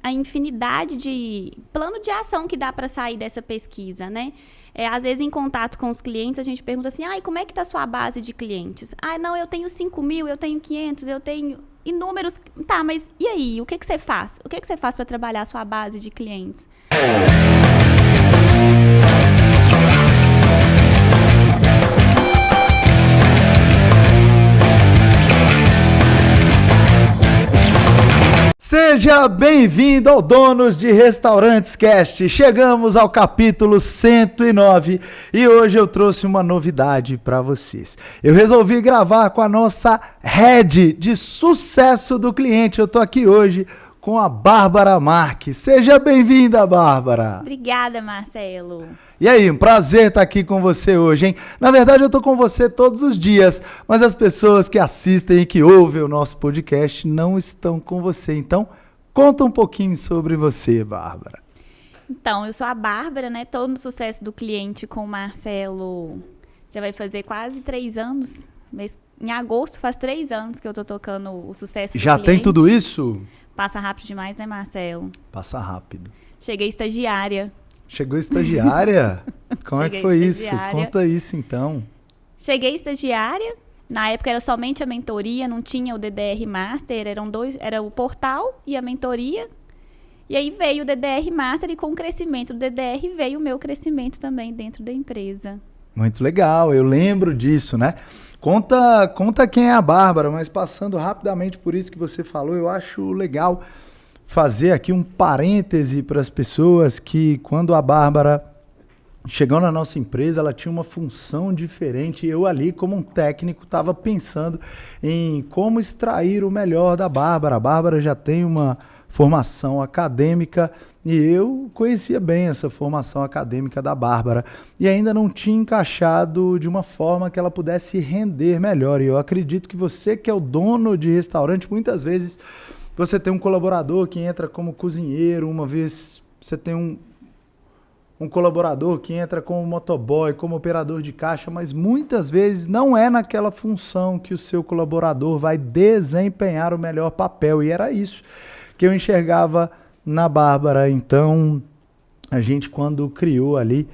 a infinidade de plano de ação que dá para sair dessa pesquisa, né? Às vezes, em contato com os clientes, a gente pergunta assim, como é que está a sua base de clientes? Não, eu tenho 5.000, eu tenho 500, eu tenho inúmeros... Tá, mas e aí? O que você faz? O que você faz para trabalhar a sua base de clientes? Seja bem-vindo ao Donos de Restaurantes Cast. Chegamos ao capítulo 109 e hoje eu trouxe uma novidade para vocês. Eu resolvi gravar com a nossa head de sucesso do cliente. Eu tô aqui hoje com a Bárbara Marques. Seja bem-vinda, Bárbara. Obrigada, Marcelo. E aí, um prazer estar aqui com você hoje, hein? Na verdade, eu tô com você todos os dias, mas as pessoas que assistem e que ouvem o nosso podcast não estão com você. Então, conta um pouquinho sobre você, Bárbara. Então, eu sou a Bárbara, né? Tô no sucesso do cliente com o Marcelo. Já vai fazer quase 3 anos. Em agosto faz 3 anos que eu tô tocando o sucesso do cliente. Já tem tudo isso? Passa rápido demais, né, Marcelo? Passa rápido. Cheguei estagiária. Chegou estagiária? Como é que foi isso? Estagiária. Conta isso, então. Cheguei estagiária. Na época era somente a mentoria, não tinha o DDR Master. Era o portal e a mentoria. E aí veio o DDR Master e com o crescimento do DDR veio o meu crescimento também dentro da empresa. Muito legal, eu lembro disso, né? Conta quem é a Bárbara, mas passando rapidamente por isso que você falou, eu acho legal fazer aqui um parêntese para as pessoas que quando a Bárbara chegou na nossa empresa, ela tinha uma função diferente e eu ali como um técnico estava pensando em como extrair o melhor da Bárbara. A Bárbara já tem uma formação acadêmica e eu conhecia bem essa formação acadêmica da Bárbara e ainda não tinha encaixado de uma forma que ela pudesse render melhor. E eu acredito que você que é o dono de restaurante, muitas vezes você tem um colaborador que entra como cozinheiro, uma vez você tem um colaborador que entra como motoboy, como operador de caixa, mas muitas vezes não é naquela função que o seu colaborador vai desempenhar o melhor papel. E era isso que eu enxergava na Bárbara. Então, a gente quando criou ali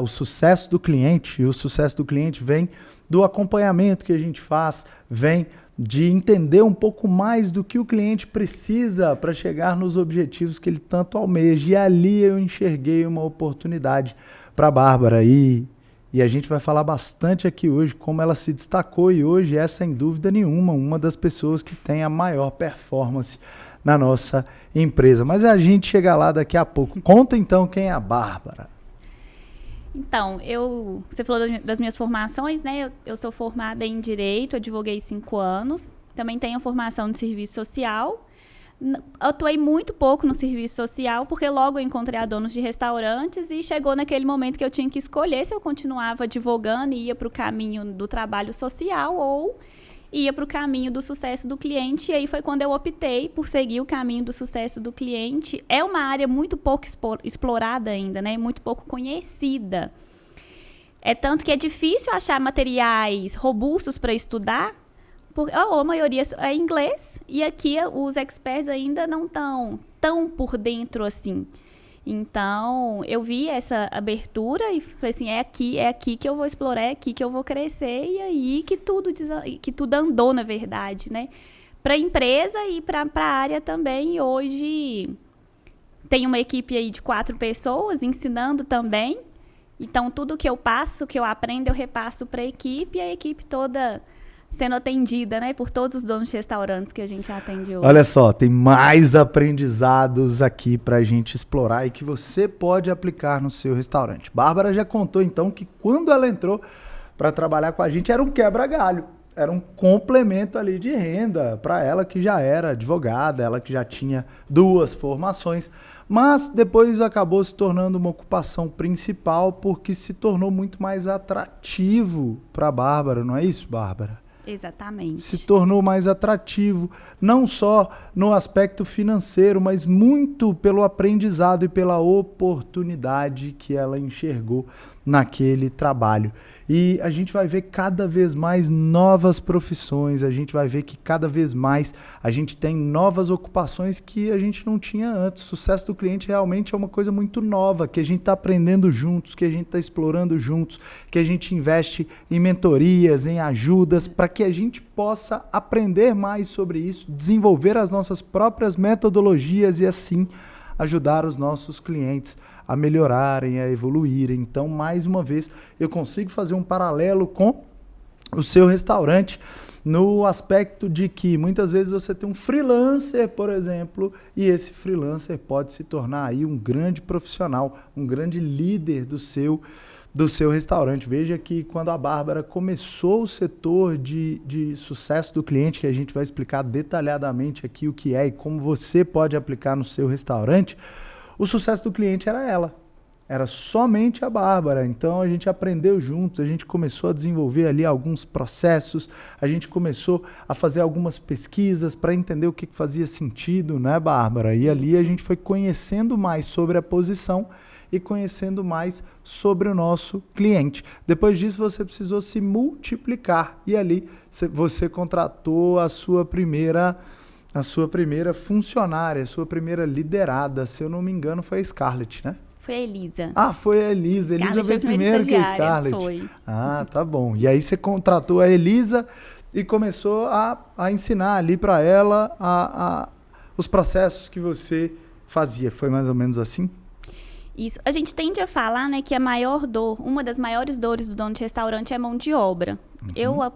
o sucesso do cliente, e o sucesso do cliente vem do acompanhamento que a gente faz, vem de entender um pouco mais do que o cliente precisa para chegar nos objetivos que ele tanto almeja. E ali eu enxerguei uma oportunidade para a Bárbara. E a gente vai falar bastante aqui hoje como ela se destacou e hoje é, sem dúvida nenhuma, uma das pessoas que tem a maior performance na nossa empresa. Mas a gente chega lá daqui a pouco. Conta então quem é a Bárbara. Então, você falou das minhas formações, né? Eu sou formada em Direito, advoguei 5 anos. Também tenho formação de Serviço Social. Atuei muito pouco no Serviço Social, porque logo eu encontrei a Donos de Restaurantes e chegou naquele momento que eu tinha que escolher se eu continuava advogando e ia para o caminho do trabalho social ou ia para o caminho do sucesso do cliente. E aí foi quando eu optei por seguir o caminho do sucesso do cliente. É uma área muito pouco explorada ainda, né? Muito pouco conhecida. É tanto que é difícil achar materiais robustos para estudar, porque a maioria é inglês e aqui os experts ainda não estão tão por dentro assim. Então, eu vi essa abertura e falei assim, é aqui que eu vou explorar, é aqui que eu vou crescer, e aí que tudo andou, na verdade, né? Para a empresa e para a área também. E hoje tem uma equipe aí de 4 pessoas ensinando também. Então, tudo que eu passo, que eu aprendo, eu repasso para a equipe, e a equipe toda sendo atendida, né, por todos os donos de restaurantes que a gente atende hoje. Olha só, tem mais aprendizados aqui pra gente explorar e que você pode aplicar no seu restaurante. Bárbara já contou então que quando ela entrou para trabalhar com a gente era um quebra-galho, era um complemento ali de renda para ela que já era advogada, ela que já tinha 2 formações, mas depois acabou se tornando uma ocupação principal porque se tornou muito mais atrativo para Bárbara, não é isso, Bárbara? Exatamente. Se tornou mais atrativo, não só no aspecto financeiro, mas muito pelo aprendizado e pela oportunidade que ela enxergou naquele trabalho. E a gente vai ver cada vez mais novas profissões, a gente vai ver que cada vez mais a gente tem novas ocupações que a gente não tinha antes. O sucesso do cliente realmente é uma coisa muito nova, que a gente está aprendendo juntos, que a gente está explorando juntos, que a gente investe em mentorias, em ajudas, para que a gente possa aprender mais sobre isso, desenvolver as nossas próprias metodologias e assim ajudar os nossos clientes a melhorarem, a evoluírem. Então, mais uma vez, eu consigo fazer um paralelo com o seu restaurante no aspecto de que muitas vezes você tem um freelancer, por exemplo, e esse freelancer pode se tornar aí um grande profissional, um grande líder do seu restaurante. Veja que quando a Bárbara começou o setor de sucesso do cliente, que a gente vai explicar detalhadamente aqui o que é e como você pode aplicar no seu restaurante, o sucesso do cliente era ela. Era somente a Bárbara. Então a gente aprendeu juntos, a gente começou a desenvolver ali alguns processos, a gente começou a fazer algumas pesquisas para entender o que fazia sentido, né, Bárbara? E ali a gente foi conhecendo mais sobre a posição e conhecendo mais sobre o nosso cliente. Depois disso, você precisou se multiplicar e ali você contratou a sua primeira funcionária, a sua primeira liderada. Se eu não me engano, foi a Scarlett, né? Foi a Elisa. Ah, foi a Elisa. Elisa veio primeiro que a Scarlett. Foi. Ah, tá bom. E aí você contratou a Elisa e começou a ensinar ali para ela os processos que você fazia. Foi mais ou menos assim? Isso. A gente tende a falar, né, que a maior dor, uma das maiores dores do dono de restaurante é mão de obra.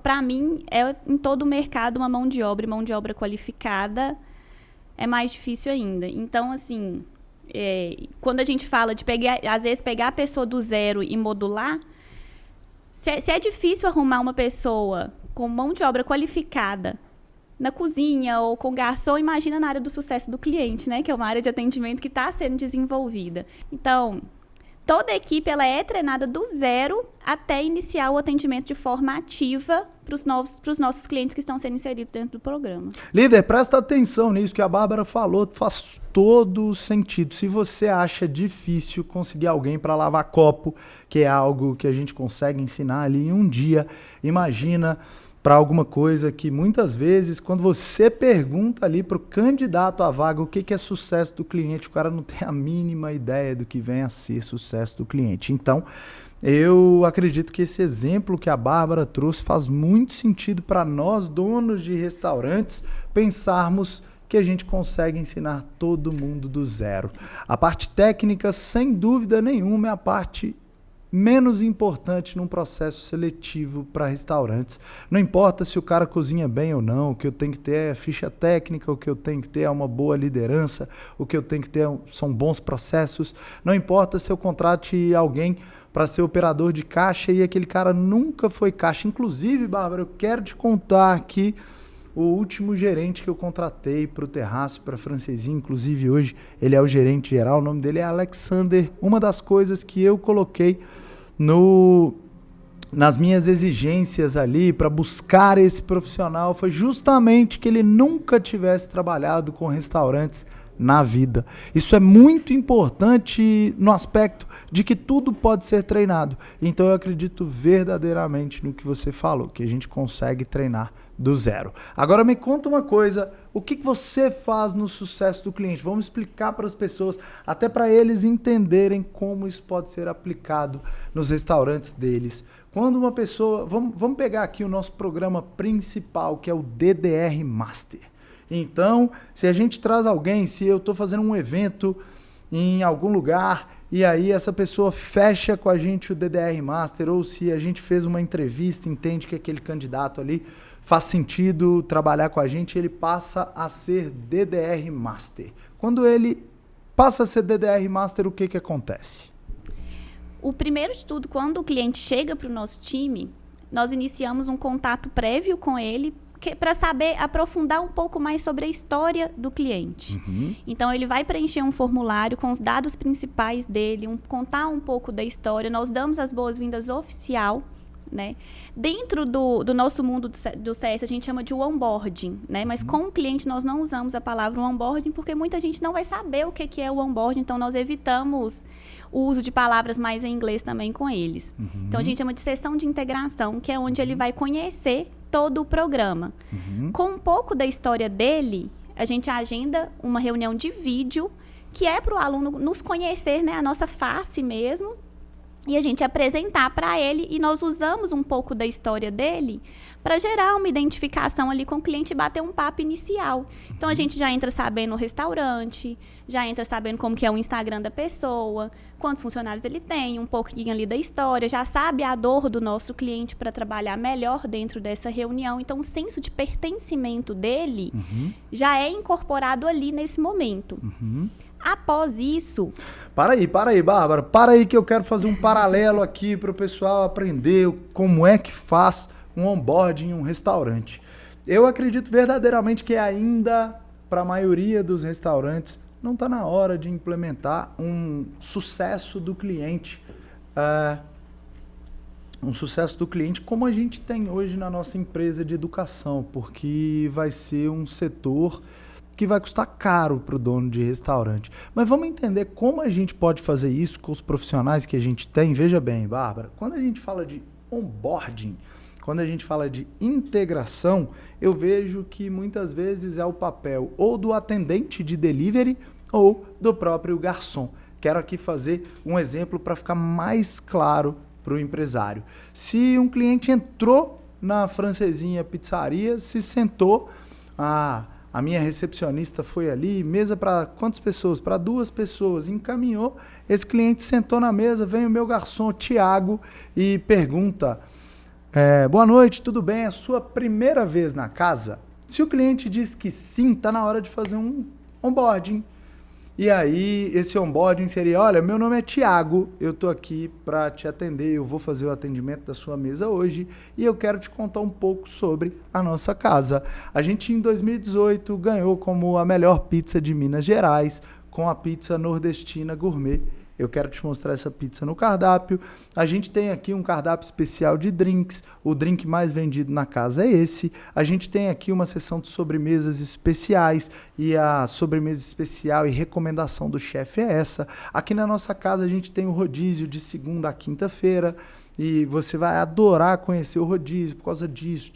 Para mim, é em todo o mercado uma mão de obra qualificada é mais difícil ainda. Então, assim, quando a gente fala de às vezes pegar a pessoa do zero e modular, se é difícil arrumar uma pessoa com mão de obra qualificada na cozinha ou com garçom, imagina na área do sucesso do cliente, né? Que é uma área de atendimento que está sendo desenvolvida. Então, toda a equipe ela é treinada do zero até iniciar o atendimento de forma ativa para os nossos clientes que estão sendo inseridos dentro do programa. Líder, presta atenção nisso que a Bárbara falou, faz todo sentido. Se você acha difícil conseguir alguém para lavar copo, que é algo que a gente consegue ensinar ali em um dia, imagina para alguma coisa que muitas vezes, quando você pergunta ali para o candidato à vaga o que é sucesso do cliente, o cara não tem a mínima ideia do que vem a ser sucesso do cliente. Então, eu acredito que esse exemplo que a Bárbara trouxe faz muito sentido para nós, donos de restaurantes, pensarmos que a gente consegue ensinar todo mundo do zero. A parte técnica, sem dúvida nenhuma, é a parte menos importante num processo seletivo para restaurantes. Não importa se o cara cozinha bem ou não, o que eu tenho que ter é ficha técnica, o que eu tenho que ter é uma boa liderança, o que eu tenho que ter são bons processos. Não importa se eu contrate alguém para ser operador de caixa e aquele cara nunca foi caixa. Inclusive, Bárbara, eu quero te contar aqui o último gerente que eu contratei para o terraço, para a francesinha, inclusive hoje ele é o gerente geral, o nome dele é Alexander. Uma das coisas que eu coloquei nas minhas exigências ali para buscar esse profissional foi justamente que ele nunca tivesse trabalhado com restaurantes na vida. Isso é muito importante no aspecto de que tudo pode ser treinado. Então eu acredito verdadeiramente no que você falou, que a gente consegue treinar do zero. Agora me conta uma coisa, o que você faz no sucesso do cliente? Vamos explicar para as pessoas, até para eles entenderem como isso pode ser aplicado nos restaurantes deles. Quando uma pessoa... Vamos pegar aqui o nosso programa principal, que é o DDR Master. Então, se a gente traz alguém, se eu estou fazendo um evento em algum lugar e aí essa pessoa fecha com a gente o DDR Master, ou se a gente fez uma entrevista, entende que aquele candidato ali faz sentido trabalhar com a gente, ele passa a ser DDR Master. Quando ele passa a ser DDR Master, o que acontece? O primeiro de tudo, quando o cliente chega para o nosso time, nós iniciamos um contato prévio com ele para saber aprofundar um pouco mais sobre a história do cliente. Então, ele vai preencher um formulário com os dados principais dele, contar um pouco da história. Nós damos as boas-vindas oficial né? Dentro do nosso mundo do CS, a gente chama de onboarding, né? Mas com o cliente, nós não usamos a palavra onboarding, porque muita gente não vai saber o que é o onboarding, então nós evitamos o uso de palavras mais em inglês também com eles. Então, a gente chama de sessão de integração, que é onde ele vai conhecer todo o programa. Com um pouco da história dele, a gente agenda uma reunião de vídeo, que é para o aluno nos conhecer, né, a nossa face mesmo, e a gente apresentar para ele, e nós usamos um pouco da história dele para gerar uma identificação ali com o cliente e bater um papo inicial. Então, a gente já entra sabendo o restaurante, já entra sabendo como que é o Instagram da pessoa, quantos funcionários ele tem, um pouquinho ali da história, já sabe a dor do nosso cliente para trabalhar melhor dentro dessa reunião. Então, o senso de pertencimento dele já é incorporado ali nesse momento. Após isso... Para aí, Bárbara. Para aí que eu quero fazer um paralelo aqui para o pessoal aprender como é que faz um onboarding em um restaurante. Eu acredito verdadeiramente que ainda, para a maioria dos restaurantes, não está na hora de implementar um sucesso do cliente. Um sucesso do cliente como a gente tem hoje na nossa empresa de educação, porque vai ser um setor que vai custar caro para o dono de restaurante. Mas vamos entender como a gente pode fazer isso com os profissionais que a gente tem. Veja bem, Bárbara, quando a gente fala de onboarding, quando a gente fala de integração, eu vejo que muitas vezes é o papel ou do atendente de delivery ou do próprio garçom. Quero aqui fazer um exemplo para ficar mais claro para o empresário. Se um cliente entrou na Francesinha Pizzaria, se sentou, a minha recepcionista foi ali, mesa para quantas pessoas? Para 2 pessoas, encaminhou, esse cliente sentou na mesa, vem o meu garçom, Tiago, e pergunta, boa noite, tudo bem? É a sua primeira vez na casa? Se o cliente diz que sim, está na hora de fazer um onboarding. E aí, esse onboarding seria, olha, meu nome é Tiago, eu estou aqui para te atender, eu vou fazer o atendimento da sua mesa hoje e eu quero te contar um pouco sobre a nossa casa. A gente, em 2018, ganhou como a melhor pizza de Minas Gerais com a pizza nordestina gourmet. Eu quero te mostrar essa pizza no cardápio. A gente tem aqui um cardápio especial de drinks. O drink mais vendido na casa é esse. A gente tem aqui uma seção de sobremesas especiais. E a sobremesa especial e recomendação do chefe é essa. Aqui na nossa casa a gente tem o rodízio de segunda a quinta-feira. E você vai adorar conhecer o rodízio por causa disso.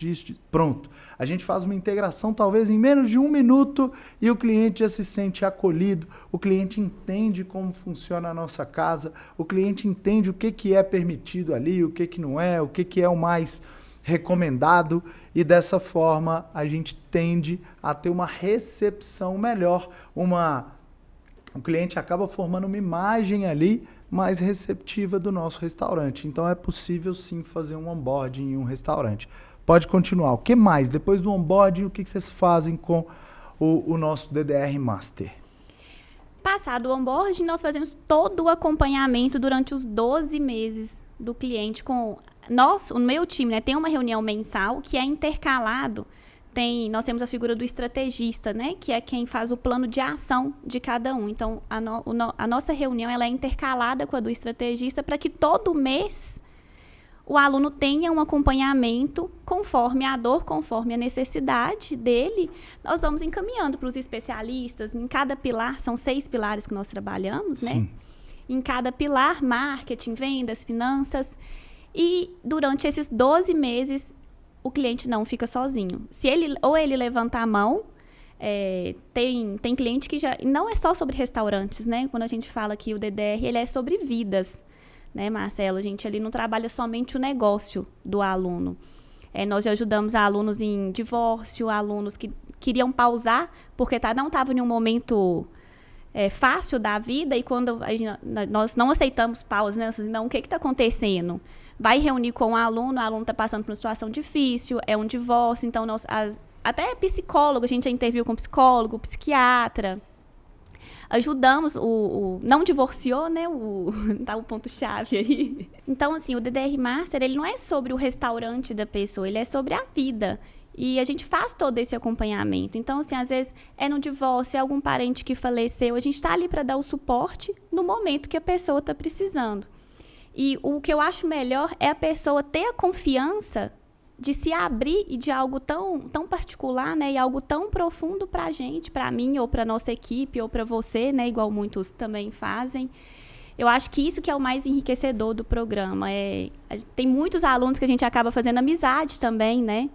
Pronto. A gente faz uma integração talvez em menos de 1 minuto e o cliente já se sente acolhido, o cliente entende como funciona a nossa casa, o cliente entende o que é permitido ali, o que não é, o que é o mais recomendado e dessa forma a gente tende a ter uma recepção melhor, o cliente acaba formando uma imagem ali mais receptiva do nosso restaurante. Então é possível sim fazer um onboarding em um restaurante. Pode continuar. O que mais? Depois do onboarding, o que vocês fazem com o nosso DDR Master? Passado o onboarding, nós fazemos todo o acompanhamento durante os 12 meses do cliente com o meu time, né? Tem uma reunião mensal que é intercalado. Nós temos a figura do estrategista, né? Que é quem faz o plano de ação de cada um. Então, a nossa reunião ela é intercalada com a do estrategista para que todo mês o aluno tenha um acompanhamento conforme a dor, conforme a necessidade dele. Nós vamos encaminhando para os especialistas. Em cada pilar, são 6 pilares que nós trabalhamos, né? Sim. Em cada pilar, marketing, vendas, finanças. E durante esses 12 meses, o cliente não fica sozinho. Se ele levanta a mão, tem cliente que já... Não é só sobre restaurantes, né? Quando a gente fala que o DDR, ele é sobre vidas. Né, Marcelo? A gente ali não trabalha somente o negócio do aluno. Nós já ajudamos alunos em divórcio, alunos que queriam pausar porque não estavam em um momento fácil da vida e quando nós não aceitamos pausa, né? Não, o que está acontecendo? Vai reunir com o aluno está passando por uma situação difícil, é um divórcio, então até psicólogo, a gente já interviu com psicólogo, psiquiatra. Ajudamos, não divorciou, né? Tá o ponto-chave aí. Então, assim, o DDR Master, ele não é sobre o restaurante da pessoa, ele é sobre a vida. E a gente faz todo esse acompanhamento. Então, assim, às vezes é no divórcio, é algum parente que faleceu, a gente está ali para dar o suporte no momento que a pessoa está precisando. E o que eu acho melhor é a pessoa ter a confiança de se abrir e de algo tão particular, né, e algo tão profundo para a gente, para mim, ou para nossa equipe, ou para você, né, igual muitos também fazem. Eu acho que isso que é o mais enriquecedor do programa. Tem muitos alunos que a gente acaba fazendo amizade também, né?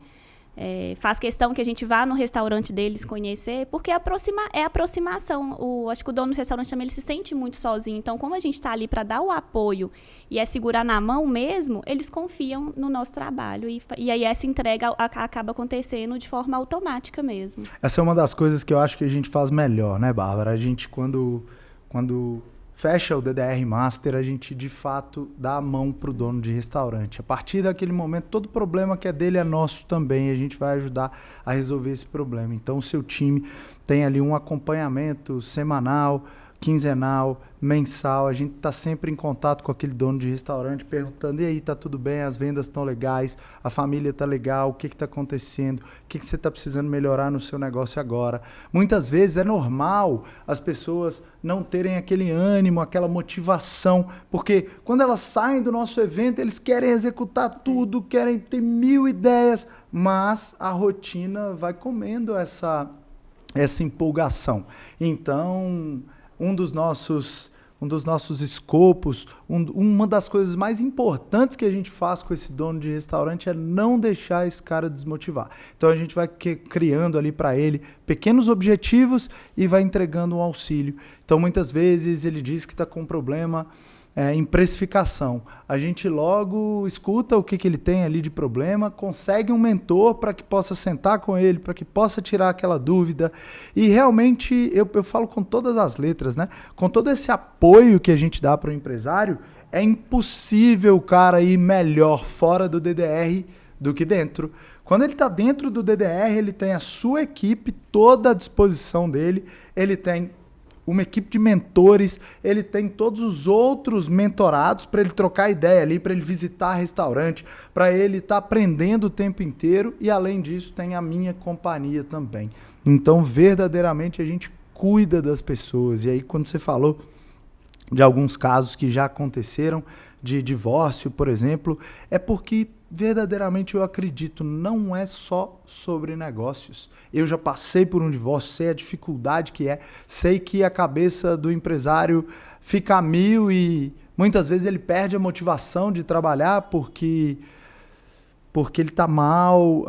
Faz questão que a gente vá no restaurante deles conhecer, porque é aproximação. Acho que o dono do restaurante também ele se sente muito sozinho. Então, como a gente está ali para dar o apoio e segurar na mão mesmo, eles confiam no nosso trabalho. E aí essa entrega acaba acontecendo de forma automática mesmo. Essa é uma das coisas que eu acho que a gente faz melhor, né, Bárbara? A gente, quando fecha o DDR Master, a gente de fato dá a mão para o dono de restaurante. A partir daquele momento, todo problema que é dele é nosso também. A gente vai ajudar a resolver esse problema. Então, o seu time tem ali um acompanhamento semanal, quinzenal, mensal. A gente está sempre em contato com aquele dono de restaurante, perguntando: e aí, tá tudo bem? As vendas estão legais? A família tá legal? O que está acontecendo? O que você está precisando melhorar no seu negócio agora? Muitas vezes é normal as pessoas não terem aquele ânimo, aquela motivação, porque quando elas saem do nosso evento, eles querem executar tudo, querem ter 1000 ideias, mas a rotina vai comendo essa empolgação. Então, um dos nossos escopos, uma das coisas mais importantes que a gente faz com esse dono de restaurante é não deixar esse cara desmotivar. Então a gente vai criando ali para ele pequenos objetivos e vai entregando um auxílio. Então muitas vezes ele diz que está com um problema em precificação. A gente logo escuta o que ele tem ali de problema, consegue um mentor para que possa sentar com ele, para que possa tirar aquela dúvida. E realmente, eu falo com todas as letras, né? Com todo esse apoio que a gente dá para o empresário, é impossível o cara ir melhor fora do DDR do que dentro. Quando ele está dentro do DDR, ele tem a sua equipe toda à disposição dele, ele tem uma equipe de mentores, ele tem todos os outros mentorados para ele trocar ideia ali, para ele visitar restaurante, para ele estar aprendendo o tempo inteiro, e além disso tem a minha companhia também. Então verdadeiramente a gente cuida das pessoas. E aí quando você falou de alguns casos que já aconteceram, de divórcio, por exemplo, é porque verdadeiramente eu acredito, não é só sobre negócios. Eu já passei por um divórcio, sei a dificuldade que é, sei que a cabeça do empresário fica a mil e muitas vezes ele perde a motivação de trabalhar porque ele está mal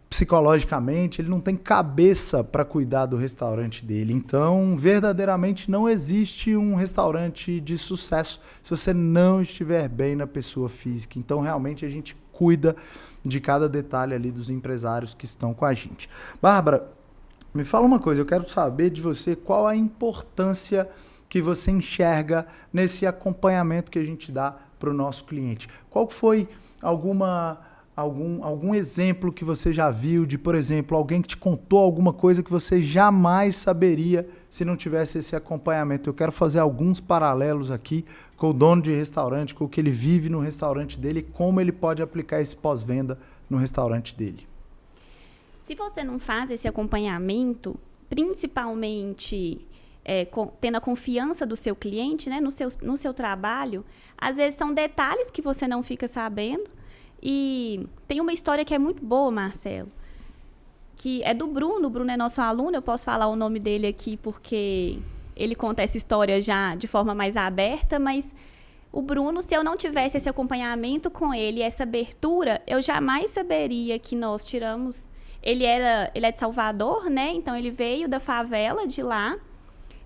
psicologicamente, ele não tem cabeça para cuidar do restaurante dele. Então, verdadeiramente não existe um restaurante de sucesso se você não estiver bem na pessoa física. Então, realmente, a gente cuida de cada detalhe ali dos empresários que estão com a gente. Bárbara, me fala uma coisa, eu quero saber de você qual a importância que você enxerga nesse acompanhamento que a gente dá para o nosso cliente. Qual foi algum exemplo que você já viu de, por exemplo, alguém que te contou alguma coisa que você jamais saberia se não tivesse esse acompanhamento? Eu quero fazer alguns paralelos aqui com o dono de restaurante, com o que ele vive no restaurante dele e como ele pode aplicar esse pós-venda no restaurante dele. Se você não faz esse acompanhamento, principalmente tendo a confiança do seu cliente, né, no seu trabalho, às vezes são detalhes que você não fica sabendo. E tem uma história que é muito boa, Marcelo, que é do Bruno. O Bruno é nosso aluno, eu posso falar o nome dele aqui porque ele conta essa história já de forma mais aberta, mas o Bruno, se eu não tivesse esse acompanhamento com ele, essa abertura, eu jamais saberia que nós tiramos... Ele é de Salvador, né? Então ele veio da favela de lá.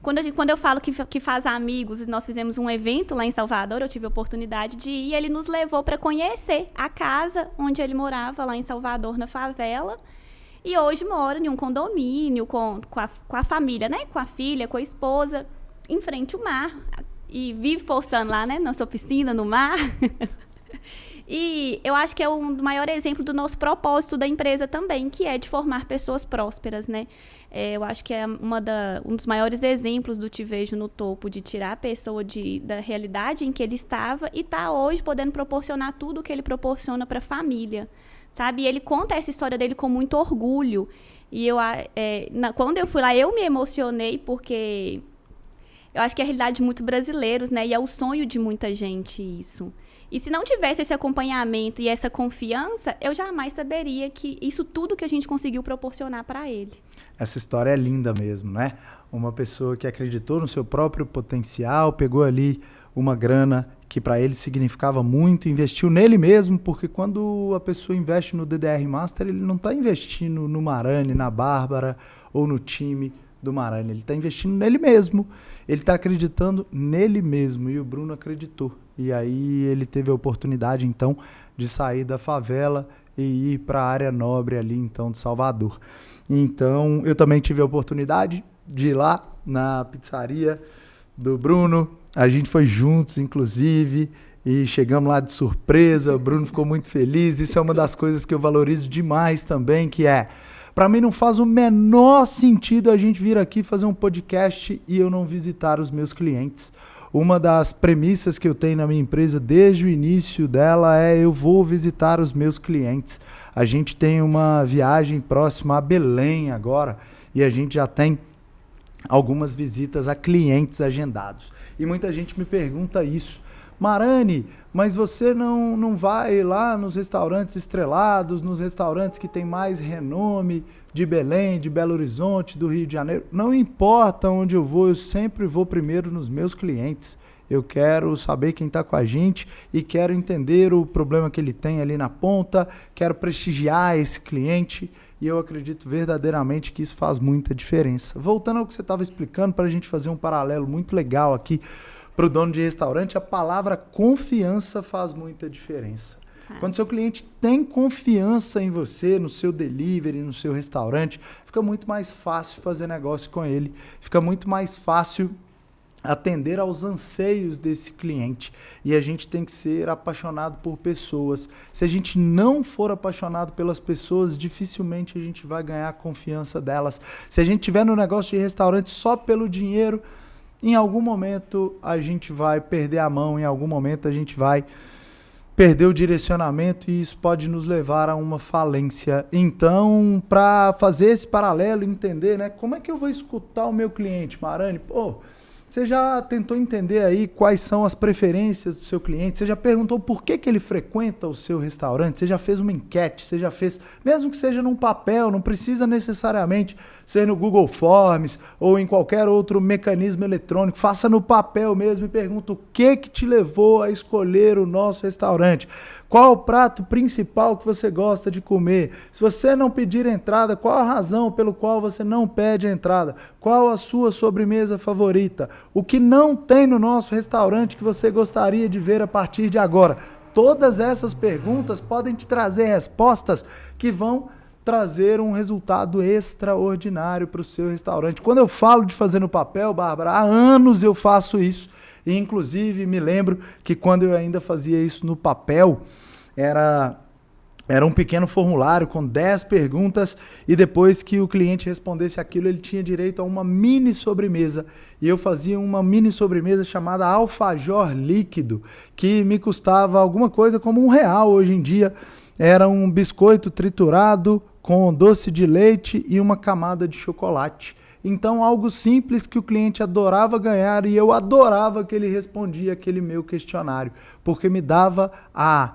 Quando eu falo que faz amigos, nós fizemos um evento lá em Salvador, eu tive a oportunidade de ir, e ele nos levou para conhecer a casa onde ele morava, lá em Salvador, na favela. E hoje mora em um condomínio com a família, né? Com a filha, com a esposa, em frente ao mar. E vive postando lá, né? Na sua piscina, no mar. E eu acho que é um maior exemplo do nosso propósito da empresa também, que é de formar pessoas prósperas, né? Eu acho que é um dos maiores exemplos do Te Vejo no Topo, de tirar a pessoa da realidade em que ele estava e tá hoje podendo proporcionar tudo o que ele proporciona para a família, sabe? E ele conta essa história dele com muito orgulho. E quando eu fui lá, eu me emocionei porque... eu acho que é a realidade de muitos brasileiros, né? E é o sonho de muita gente isso. E se não tivesse esse acompanhamento e essa confiança, eu jamais saberia que isso tudo que a gente conseguiu proporcionar para ele. Essa história é linda mesmo, né? Uma pessoa que acreditou no seu próprio potencial, pegou ali uma grana que para ele significava muito, investiu nele mesmo, porque quando a pessoa investe no DDR Master, ele não está investindo no Marani, na Bárbara ou no time do Marani, ele está investindo nele mesmo, ele está acreditando nele mesmo, e o Bruno acreditou. E aí ele teve a oportunidade, então, de sair da favela e ir para a área nobre ali, então, de Salvador. Então, eu também tive a oportunidade de ir lá na pizzaria do Bruno. A gente foi juntos, inclusive, e chegamos lá de surpresa. O Bruno ficou muito feliz. Isso é uma das coisas que eu valorizo demais também, que é... Para mim não faz o menor sentido a gente vir aqui fazer um podcast e eu não visitar os meus clientes. Uma das premissas que eu tenho na minha empresa desde o início dela é eu vou visitar os meus clientes. A gente tem uma viagem próxima a Belém agora e a gente já tem algumas visitas a clientes agendados. E muita gente me pergunta isso. Marani, mas você não vai lá nos restaurantes estrelados, nos restaurantes que tem mais renome de Belém, de Belo Horizonte, do Rio de Janeiro? Não importa onde eu vou, eu sempre vou primeiro nos meus clientes. Eu quero saber quem está com a gente e quero entender o problema que ele tem ali na ponta, quero prestigiar esse cliente e eu acredito verdadeiramente que isso faz muita diferença. Voltando ao que você estava explicando, para a gente fazer um paralelo muito legal aqui, para o dono de restaurante, a palavra confiança faz muita diferença. Quando seu cliente tem confiança em você, no seu delivery, no seu restaurante, fica muito mais fácil fazer negócio com ele, fica muito mais fácil atender aos anseios desse cliente. E a gente tem que ser apaixonado por pessoas. Se a gente não for apaixonado pelas pessoas, dificilmente a gente vai ganhar a confiança delas. Se a gente estiver no negócio de restaurante só pelo dinheiro, em algum momento a gente vai perder a mão, em algum momento a gente vai perder o direcionamento e isso pode nos levar a uma falência. Então, para fazer esse paralelo, entender, né, como é que eu vou escutar o meu cliente, Marani? Pô, você já tentou entender aí quais são as preferências do seu cliente? Você já perguntou por que ele frequenta o seu restaurante? Você já fez uma enquete? Você já fez, mesmo que seja num papel, não precisa necessariamente ser no Google Forms ou em qualquer outro mecanismo eletrônico. Faça no papel mesmo e pergunta o que te levou a escolher o nosso restaurante. Qual o prato principal que você gosta de comer? Se você não pedir entrada, qual a razão pelo qual você não pede entrada? Qual a sua sobremesa favorita? O que não tem no nosso restaurante que você gostaria de ver a partir de agora? Todas essas perguntas podem te trazer respostas que vão trazer um resultado extraordinário para o seu restaurante. Quando eu falo de fazer no papel, Bárbara, há anos eu faço isso. E, inclusive, me lembro que quando eu ainda fazia isso no papel, era um pequeno formulário com 10 perguntas e depois que o cliente respondesse aquilo, ele tinha direito a uma mini sobremesa. E eu fazia uma mini sobremesa chamada alfajor líquido, que me custava alguma coisa como R$1 hoje em dia. Era um biscoito triturado com doce de leite e uma camada de chocolate. Então, algo simples que o cliente adorava ganhar e eu adorava que ele respondia aquele meu questionário, porque me dava a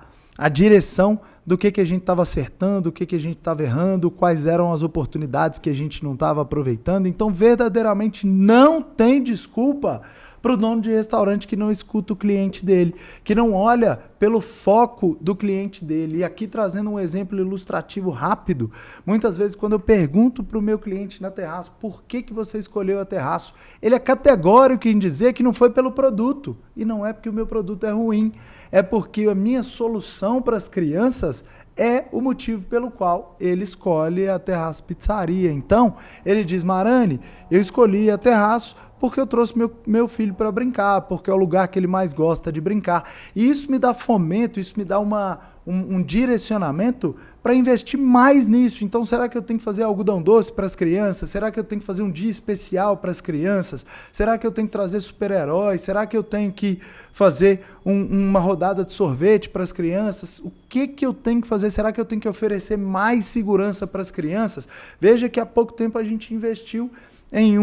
direção do que a gente estava acertando, o que a gente estava errando, quais eram as oportunidades que a gente não estava aproveitando. Então, verdadeiramente, não tem desculpa para o dono de restaurante que não escuta o cliente dele, que não olha pelo foco do cliente dele. E aqui trazendo um exemplo ilustrativo rápido, muitas vezes quando eu pergunto para o meu cliente na Terraço por que você escolheu a Terraço, ele é categórico em dizer que não foi pelo produto. E não é porque o meu produto é ruim, é porque a minha solução para as crianças é o motivo pelo qual ele escolhe a Terraço Pizzaria. Então, ele diz, Marani, eu escolhi a Terraço porque eu trouxe meu filho para brincar, porque é o lugar que ele mais gosta de brincar. E isso me dá fomento, isso me dá um direcionamento para investir mais nisso. Então, será que eu tenho que fazer algodão doce para as crianças? Será que eu tenho que fazer um dia especial para as crianças? Será que eu tenho que trazer super-heróis? Será que eu tenho que fazer uma rodada de sorvete para as crianças? O que eu tenho que fazer? Será que eu tenho que oferecer mais segurança para as crianças? Veja que há pouco tempo a gente investiu em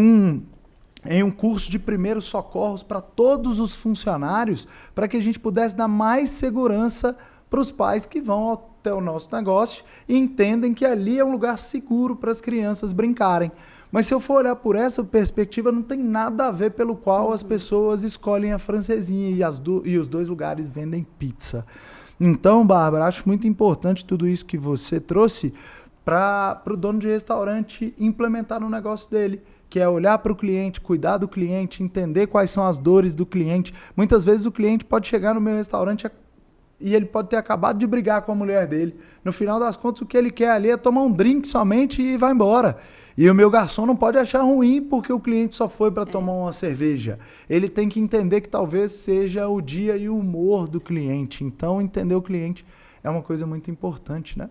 em um curso de primeiros socorros para todos os funcionários, para que a gente pudesse dar mais segurança para os pais que vão até o nosso negócio e entendem que ali é um lugar seguro para as crianças brincarem. Mas se eu for olhar por essa perspectiva, não tem nada a ver pelo qual as pessoas escolhem a francesinha e os dois lugares vendem pizza. Então, Bárbara, acho muito importante tudo isso que você trouxe para o dono de restaurante implementar no negócio dele, que é olhar para o cliente, cuidar do cliente, entender quais são as dores do cliente. Muitas vezes o cliente pode chegar no meu restaurante e ele pode ter acabado de brigar com a mulher dele. No final das contas, o que ele quer ali é tomar um drink somente e vai embora. E o meu garçom não pode achar ruim porque o cliente só foi para tomar uma cerveja. Ele tem que entender que talvez seja o dia e o humor do cliente. Então, entender o cliente é uma coisa muito importante, né?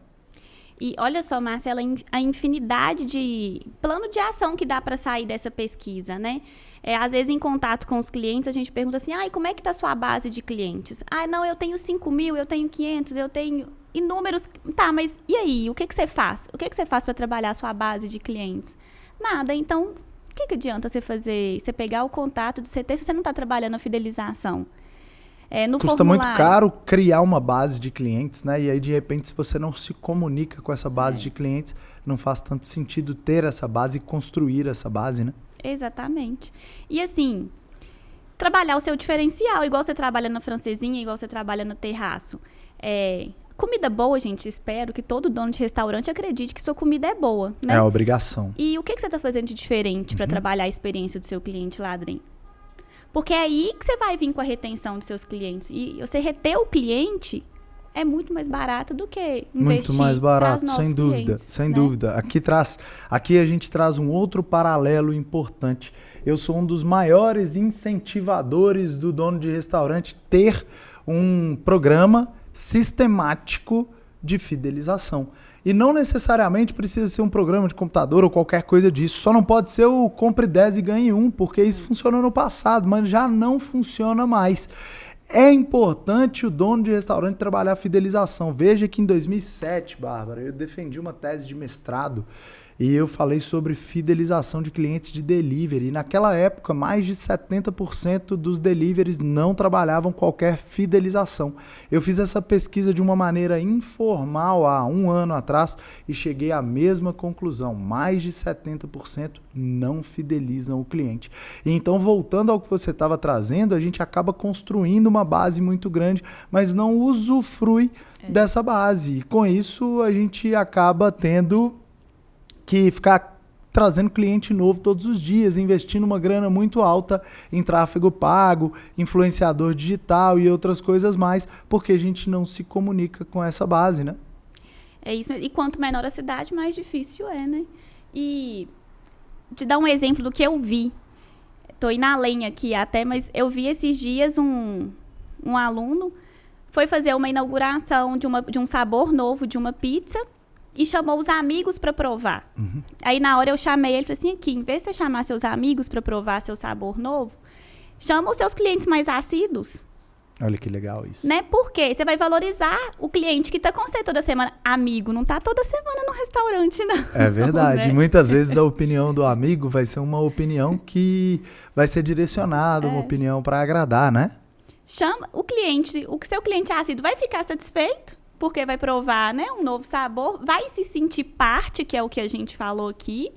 E olha só, Marcela, a infinidade de plano de ação que dá para sair dessa pesquisa, né? Às vezes, em contato com os clientes, a gente pergunta assim, como é que está a sua base de clientes? Não, eu tenho 5.000, eu tenho 500, eu tenho inúmeros... Tá, mas e aí? O que você faz? O que você faz para trabalhar a sua base de clientes? Nada. Então, o que adianta você pegar o contato do CT se você não está trabalhando a fidelização? Custa muito caro criar uma base de clientes, né? E aí, de repente, se você não se comunica com essa base de clientes, não faz tanto sentido ter essa base e construir essa base, né? Exatamente. E assim, trabalhar o seu diferencial, igual você trabalha na francesinha, igual você trabalha no terraço. Comida boa, gente, espero que todo dono de restaurante acredite que sua comida é boa, né? É a obrigação. E o que você está fazendo de diferente para trabalhar a experiência do seu cliente lá dentro? Porque é aí que você vai vir com a retenção dos seus clientes. E você reter o cliente é muito mais barato do que investir. Muito mais barato, sem dúvida, clientes, sem né? dúvida. Aqui a gente traz um outro paralelo importante. Eu sou um dos maiores incentivadores do dono de restaurante ter um programa sistemático de fidelização. E não necessariamente precisa ser um programa de computador ou qualquer coisa disso. Só não pode ser o compre 10 e ganhe 1, porque isso funcionou no passado, mas já não funciona mais. É importante o dono de restaurante trabalhar a fidelização. Veja que em 2007, Bárbara, eu defendi uma tese de mestrado e eu falei sobre fidelização de clientes de delivery. E naquela época, mais de 70% dos deliveries não trabalhavam qualquer fidelização. Eu fiz essa pesquisa de uma maneira informal há um ano atrás e cheguei à mesma conclusão. Mais de 70% não fidelizam o cliente. E então, voltando ao que você estava trazendo, a gente acaba construindo uma base muito grande, mas não usufrui dessa base. E com isso, a gente acaba tendo que ficar trazendo cliente novo todos os dias, investindo uma grana muito alta em tráfego pago, influenciador digital e outras coisas mais, porque a gente não se comunica com essa base, né? É isso. E quanto menor a cidade, mais difícil é, né? E te dar um exemplo do que eu vi. Tô indo além aqui até, mas eu vi esses dias um aluno foi fazer uma inauguração de um sabor novo de uma pizza e chamou os amigos para provar. Aí, na hora, eu chamei ele e falei assim, aqui, em vez de você chamar seus amigos para provar seu sabor novo, chama os seus clientes mais assíduos. Olha que legal isso. Né? Por quê? Você vai valorizar o cliente que está com você toda semana. Amigo, não está toda semana no restaurante, não. É verdade. Né? Muitas vezes a opinião do amigo vai ser uma opinião que vai ser direcionada, uma opinião para agradar, né? Chama o cliente, o seu cliente assíduo vai ficar satisfeito, porque vai provar, né, um novo sabor, vai se sentir parte, que é o que a gente falou aqui,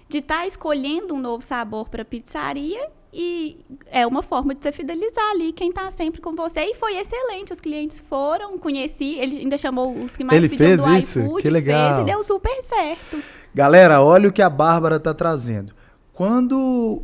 de estar escolhendo um novo sabor para a pizzaria, e é uma forma de você fidelizar ali quem está sempre com você. E foi excelente, os clientes foram, conheci, ele ainda chamou os que mais pediam do iFood, que legal. Fez e deu super certo. Galera, olha o que a Bárbara está trazendo. Quando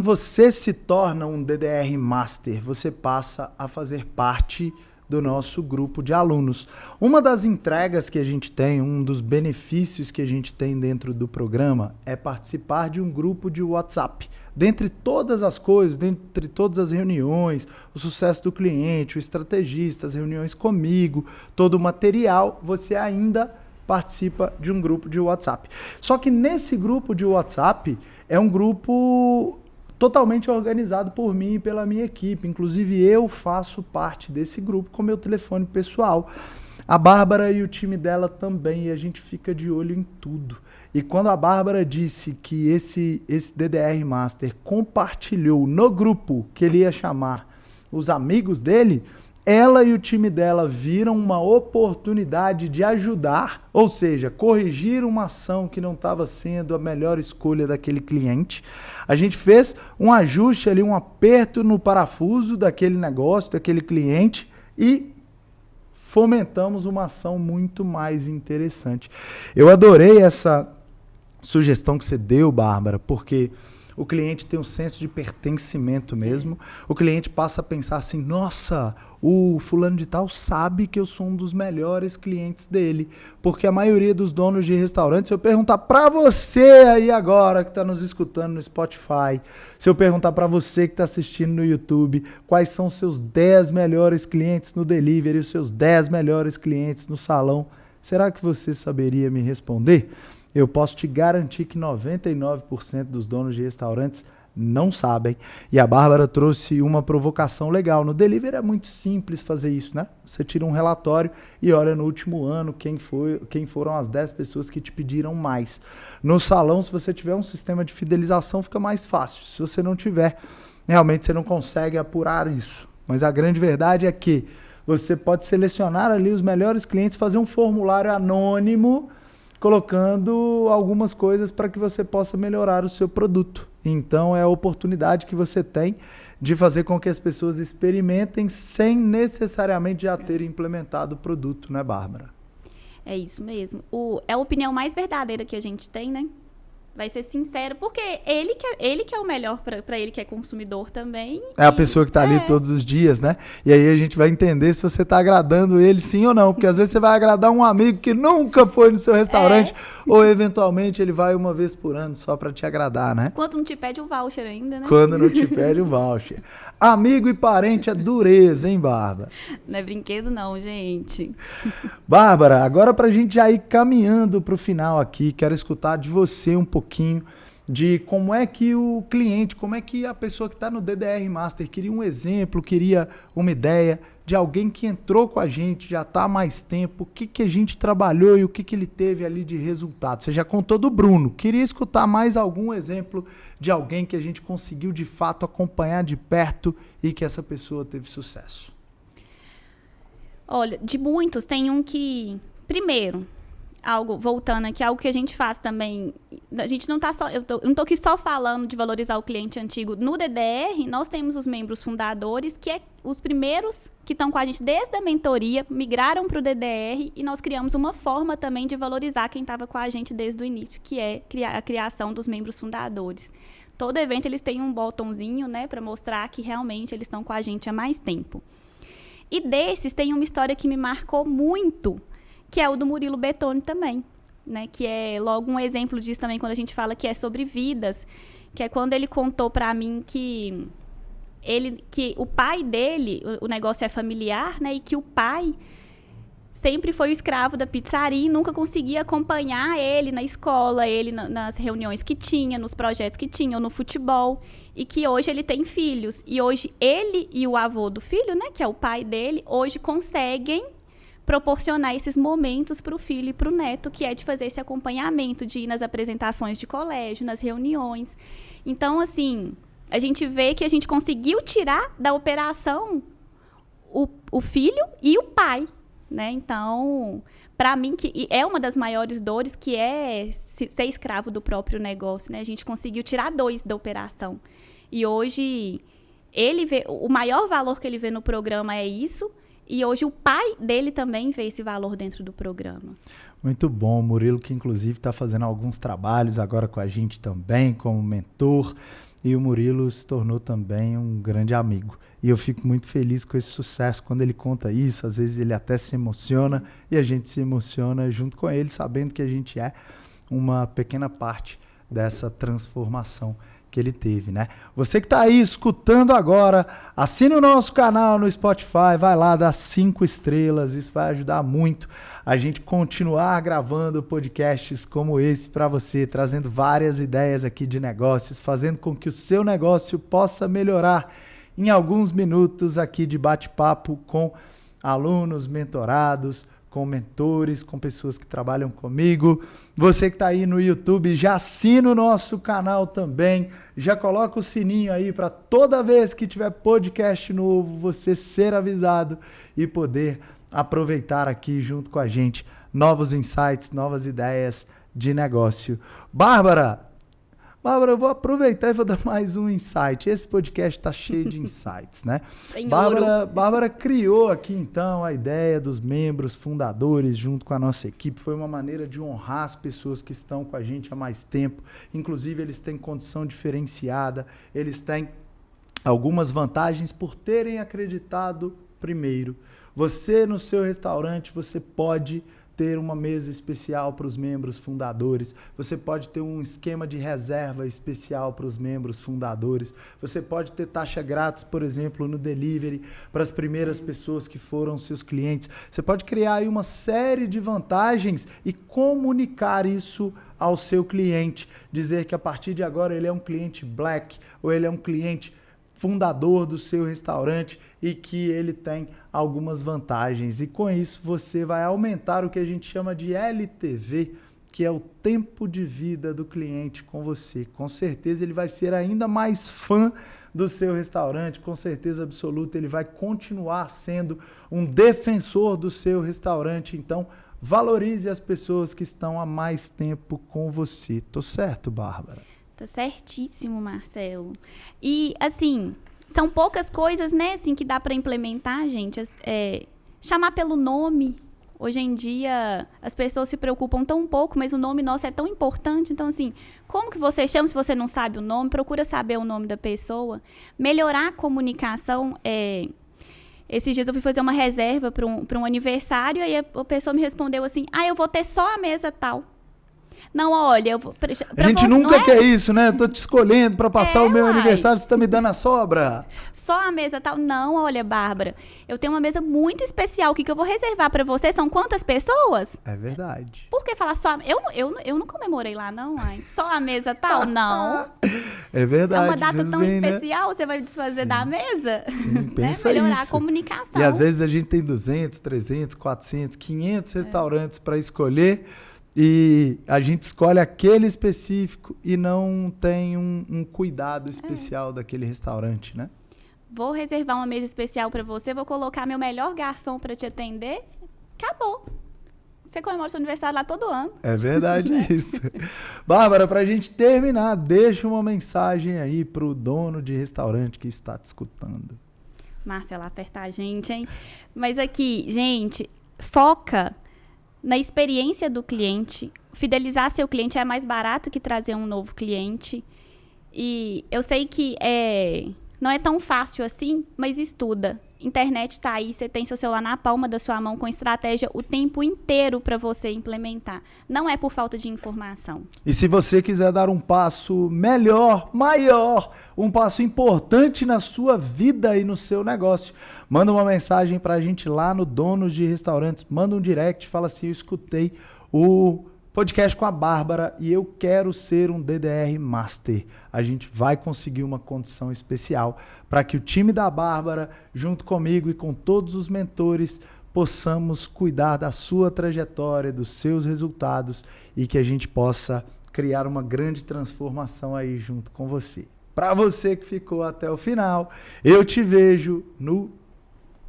você se torna um DDR Master, você passa a fazer parte do nosso grupo de alunos. Uma das entregas que a gente tem, um dos benefícios que a gente tem dentro do programa é participar de um grupo de WhatsApp. Dentre todas as coisas, dentre todas as reuniões, o sucesso do cliente, o estrategista, as reuniões comigo, todo o material, você ainda participa de um grupo de WhatsApp. Só que nesse grupo de WhatsApp é um grupo totalmente organizado por mim e pela minha equipe. Inclusive, eu faço parte desse grupo com meu telefone pessoal. A Bárbara e o time dela também, e a gente fica de olho em tudo. E quando a Bárbara disse que esse DDR Master compartilhou no grupo que ele ia chamar os amigos dele, ela e o time dela viram uma oportunidade de ajudar, ou seja, corrigir uma ação que não estava sendo a melhor escolha daquele cliente. A gente fez um ajuste ali, um aperto no parafuso daquele negócio, daquele cliente e fomentamos uma ação muito mais interessante. Eu adorei essa sugestão que você deu, Bárbara, porque o cliente tem um senso de pertencimento mesmo. O cliente passa a pensar assim, nossa, o fulano de tal sabe que eu sou um dos melhores clientes dele. Porque a maioria dos donos de restaurantes, se eu perguntar para você aí agora que está nos escutando no Spotify, se eu perguntar para você que está assistindo no YouTube, quais são os seus 10 melhores clientes no delivery, os seus 10 melhores clientes no salão, será que você saberia me responder? Eu posso te garantir que 99% dos donos de restaurantes não sabem. E a Bárbara trouxe uma provocação legal. No delivery é muito simples fazer isso, né? Você tira um relatório e olha no último ano quem foram as 10 pessoas que te pediram mais. No salão, se você tiver um sistema de fidelização, fica mais fácil. Se você não tiver, realmente você não consegue apurar isso. Mas a grande verdade é que você pode selecionar ali os melhores clientes, fazer um formulário anônimo, colocando algumas coisas para que você possa melhorar o seu produto. Então é a oportunidade que você tem de fazer com que as pessoas experimentem sem necessariamente já terem implementado o produto, né, Bárbara? É isso mesmo. É a opinião mais verdadeira que a gente tem, né? Vai ser sincero, porque ele que é o melhor para ele que é consumidor também. É a pessoa que está ali todos os dias, né? E aí a gente vai entender se você está agradando ele sim ou não. Porque às vezes você vai agradar um amigo que nunca foi no seu restaurante ou eventualmente ele vai uma vez por ano só para te agradar, né? Quando não te pede o voucher ainda, né? Quando não te pede o voucher. Amigo e parente é dureza, hein, Bárbara? Não é brinquedo não, gente. Bárbara, agora pra gente já ir caminhando pro final aqui, quero escutar de você um pouquinho de como é que o cliente, como é que a pessoa que está no DDR Master queria um exemplo, queria uma ideia de alguém que entrou com a gente, já está há mais tempo, o que a gente trabalhou e o que ele teve ali de resultado. Você já contou do Bruno, queria escutar mais algum exemplo de alguém que a gente conseguiu de fato acompanhar de perto e que essa pessoa teve sucesso. Olha, de muitos, tem um que, primeiro, voltando aqui, algo que a gente faz também, a gente não tá só, eu não tô aqui só falando de valorizar o cliente antigo. No DDR, nós temos os membros fundadores, que é os primeiros que estão com a gente desde a mentoria, migraram para o DDR e nós criamos uma forma também de valorizar quem estava com a gente desde o início, que é a criação dos membros fundadores. Todo evento eles têm um botãozinho, né, para mostrar que realmente eles estão com a gente há mais tempo. E desses tem uma história que me marcou muito, que é o do Murilo Bettoni também, né? Que é logo um exemplo disso também quando a gente fala que é sobre vidas, que é quando ele contou para mim que o pai dele, o negócio é familiar, né? E que o pai sempre foi o escravo da pizzaria e nunca conseguia acompanhar ele na escola, ele nas reuniões que tinha, nos projetos que tinha, ou no futebol. E que hoje ele tem filhos. E hoje ele e o avô do filho, né? Que é o pai dele, hoje conseguem proporcionar esses momentos para o filho e para o neto, que é de fazer esse acompanhamento, de ir nas apresentações de colégio, nas reuniões. Então, assim, a gente vê que a gente conseguiu tirar da operação o filho e o pai, né? Então, para mim, que é uma das maiores dores, que é ser escravo do próprio negócio, né? A gente conseguiu tirar 2 da operação. E hoje, ele vê, o maior valor que ele vê no programa é isso. E hoje o pai dele também vê esse valor dentro do programa. Muito bom, o Murilo, que inclusive está fazendo alguns trabalhos agora com a gente também, como mentor. E o Murilo se tornou também um grande amigo. E eu fico muito feliz com esse sucesso quando ele conta isso. Às vezes ele até se emociona e a gente se emociona junto com ele, sabendo que a gente é uma pequena parte dessa transformação que ele teve, né? Você que tá aí escutando agora, assina o nosso canal no Spotify, vai lá, dá 5 estrelas, isso vai ajudar muito a gente continuar gravando podcasts como esse para você, trazendo várias ideias aqui de negócios, fazendo com que o seu negócio possa melhorar em alguns minutos aqui de bate-papo com alunos, mentorados, com mentores, com pessoas que trabalham comigo. Você que está aí no YouTube, já assina o nosso canal também. Já coloca o sininho aí para toda vez que tiver podcast novo, você ser avisado e poder aproveitar aqui junto com a gente novos insights, novas ideias de negócio. Bárbara, eu vou aproveitar e vou dar mais um insight. Esse podcast está cheio de insights, né? Bárbara criou aqui, então, a ideia dos membros fundadores junto com a nossa equipe. Foi uma maneira de honrar as pessoas que estão com a gente há mais tempo. Inclusive, eles têm condição diferenciada, eles têm algumas vantagens por terem acreditado primeiro. Você, no seu restaurante, você pode ter uma mesa especial para os membros fundadores, você pode ter um esquema de reserva especial para os membros fundadores, você pode ter taxa grátis, por exemplo, no delivery para as primeiras pessoas que foram seus clientes. Você pode criar aí uma série de vantagens e comunicar isso ao seu cliente, dizer que a partir de agora ele é um cliente black ou ele é um cliente fundador do seu restaurante e que ele tem algumas vantagens. E com isso você vai aumentar o que a gente chama de LTV, que é o tempo de vida do cliente com você. Com certeza ele vai ser ainda mais fã do seu restaurante, com certeza absoluta ele vai continuar sendo um defensor do seu restaurante. Então, valorize as pessoas que estão há mais tempo com você. Tô certo, Bárbara? Tá certíssimo, Marcelo. E, assim, são poucas coisas, né, assim, que dá para implementar, gente. Chamar pelo nome. Hoje em dia, as pessoas se preocupam tão pouco, mas o nome nosso é tão importante. Então, assim, como que você chama se você não sabe o nome? Procura saber o nome da pessoa. Melhorar a comunicação. Esses dias eu fui fazer uma reserva para um aniversário, e aí a pessoa me respondeu assim, eu vou ter só a mesa tal. Não, olha, eu vou... A gente nunca quer isso, né? Eu tô te escolhendo para passar o meu aniversário, você tá me dando a sobra. Só a mesa tal? Não, olha, Bárbara, eu tenho uma mesa muito especial. O que eu vou reservar para você? São quantas pessoas? É verdade. Por que falar só... Eu não comemorei lá, não, só a mesa tal? Não. É verdade. É uma data tão especial, você vai desfazer da mesa? Sim, pensa né? Melhorar isso. A comunicação. E às vezes a gente tem 200, 300, 400, 500 restaurantes para escolher. E a gente escolhe aquele específico e não tem um cuidado especial daquele restaurante, né? Vou reservar uma mesa especial para você, vou colocar meu melhor garçom para te atender. Acabou. Você comemora seu aniversário lá todo ano. É verdade isso. Bárbara, para a gente terminar, deixa uma mensagem aí para o dono de restaurante que está te escutando. Marcela, apertar a gente, hein? Mas aqui, gente, foca na experiência do cliente. Fidelizar seu cliente é mais barato que trazer um novo cliente. E eu sei que não é tão fácil assim, mas estuda. Internet está aí, você tem seu celular na palma da sua mão com estratégia o tempo inteiro para você implementar. Não é por falta de informação. E se você quiser dar um passo melhor, maior, um passo importante na sua vida e no seu negócio, manda uma mensagem para a gente lá no Donos de Restaurantes, manda um direct, fala assim, eu escutei o podcast com a Bárbara e eu quero ser um DDR Master. A gente vai conseguir uma condição especial para que o time da Bárbara, junto comigo e com todos os mentores, possamos cuidar da sua trajetória, dos seus resultados e que a gente possa criar uma grande transformação aí junto com você. Para você que ficou até o final, eu te vejo no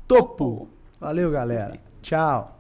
topo. Valeu, galera. Tchau.